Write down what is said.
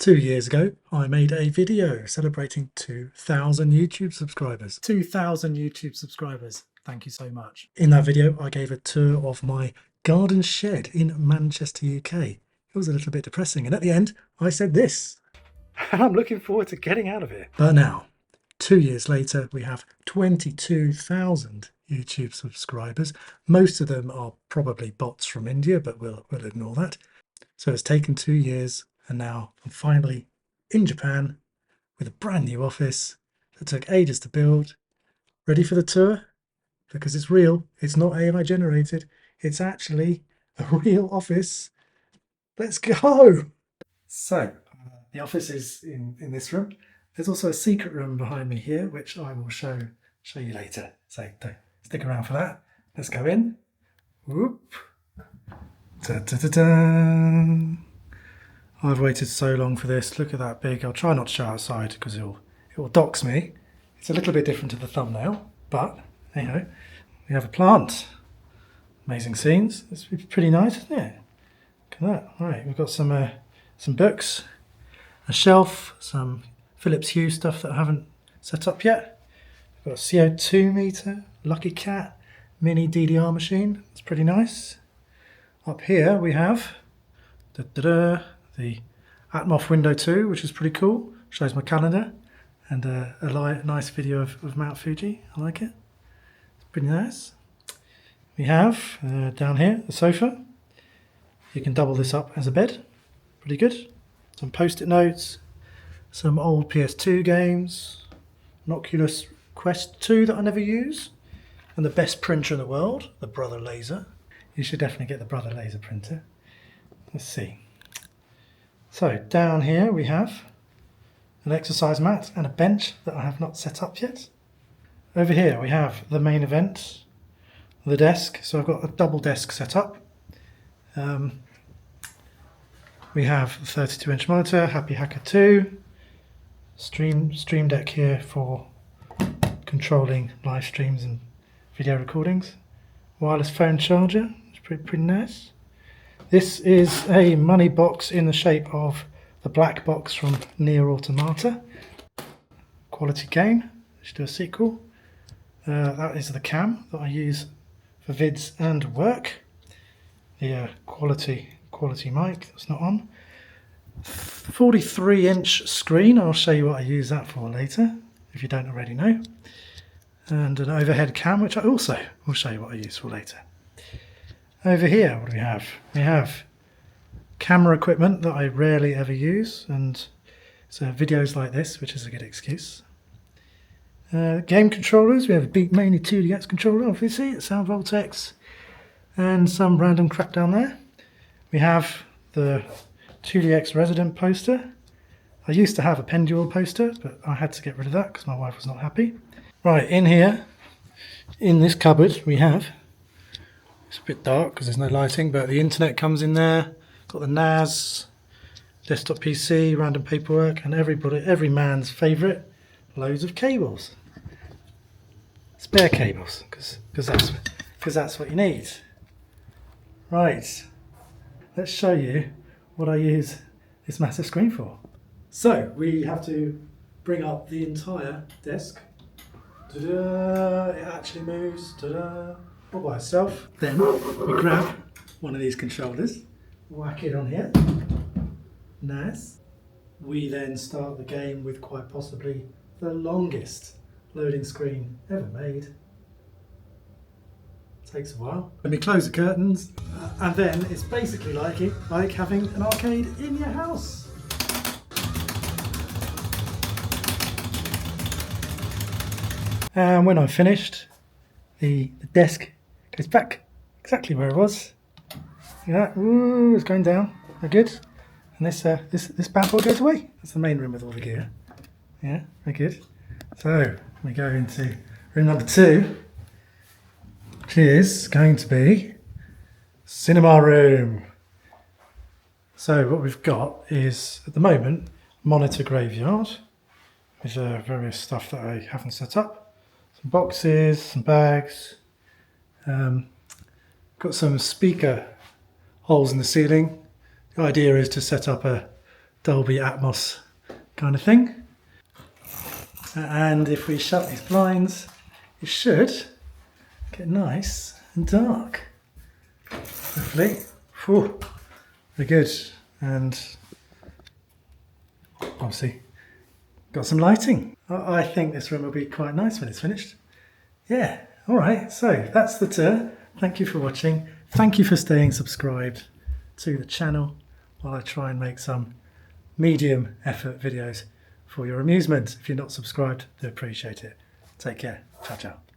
2 years ago, I made a video celebrating 2,000 YouTube subscribers. 2,000 YouTube subscribers. Thank you so much. In that video, I gave a tour of my garden shed in Manchester, UK. It was a little bit depressing, and at the end, I said this. And I'm looking forward to getting out of here. But now, 2 years later, we have 22,000 YouTube subscribers. Most of them are probably bots from India, but we'll ignore that. So it's taken 2 years. And now I'm finally in Japan with a brand new office that took ages to build. Ready for the tour? Because it's real. It's not AI generated. It's actually a real office. Let's go! So, the office is in this room. There's also a secret room behind me here, which I will show you later. So don't stick around for that. Let's go in. Whoop. Da-da-da-da. I've waited so long for this. Look at that big. I'll try not to show outside because it will dox me. It's a little bit different to the thumbnail, but anyhow, we have a plant. Amazing scenes. It's pretty nice, isn't it? Look at that. All right, we've got some books, a shelf, some Philips Hue stuff that I haven't set up yet. We've got a CO2 meter, Lucky Cat, mini DDR machine. It's pretty nice. Up here we have the Atmos Window 2, which is pretty cool. Shows my calendar and a nice video of Mount Fuji. I like it. It's pretty nice. We have down here the sofa. You can double this up as a bed. Pretty good. Some post-it notes, some old PS2 games, an Oculus Quest 2 that I never use, and the best printer in the world, the Brother Laser. You should definitely get the Brother Laser printer. Let's see. So down here we have an exercise mat and a bench that I have not set up yet. Over here we have the main event, the desk. So I've got a double desk set up. We have a 32-inch monitor, Happy Hacker 2, Stream Deck here for controlling live streams and video recordings, wireless phone charger, it's pretty nice. This is a money box in the shape of the black box from Nier Automata. Quality game. Let's do a sequel. That is the cam that I use for vids and work. The quality mic that's not on. 43-inch screen. I'll show you what I use that for later, if you don't already know. And an overhead cam, which I also will show you what I use for later. Over here, what do we have? We have camera equipment that I rarely ever use, and so videos like this, which is a good excuse. Game controllers, we have a Beatmania 2DX controller, obviously, Sound Voltex, and some random crap down there. We have the 2DX Resident poster. I used to have a Pendual poster, but I had to get rid of that because my wife was not happy. Right, in here, in this cupboard, we have, it's a bit dark because there's no lighting, but the internet comes in there. Got the NAS, desktop PC, random paperwork, and every man's favourite, loads of cables. Spare cables, because that's what you need. Right, let's show you what I use this massive screen for. So we have to bring up the entire desk. Ta-da! It actually moves. Ta-da! All by itself. Then we grab one of these controllers, whack it on here. Nice. We then start the game with quite possibly the longest loading screen ever made. Takes a while. Let me close the curtains, and then it's basically like having an arcade in your house. And when I'm finished, the desk goes back exactly where it was. Look at that. Ooh, it's going down. Very good. And this bad boy goes away. That's the main room with all the gear. Yeah, very good. So we go into room number 2, which is going to be cinema room. So what we've got is, at the moment, monitor graveyard with various stuff that I haven't set up. Some boxes, some bags. Got some speaker holes in the ceiling. The idea is to set up a Dolby Atmos kind of thing. And if we shut these blinds, it should get nice and dark. Hopefully. Whew. Very good. And obviously got some lighting. I think this room will be quite nice when it's finished. Yeah, all right, so that's the tour. Thank you for watching. Thank you for staying subscribed to the channel while I try and make some medium effort videos for your amusement. If you're not subscribed, I do appreciate it. Take care. Ciao, ciao.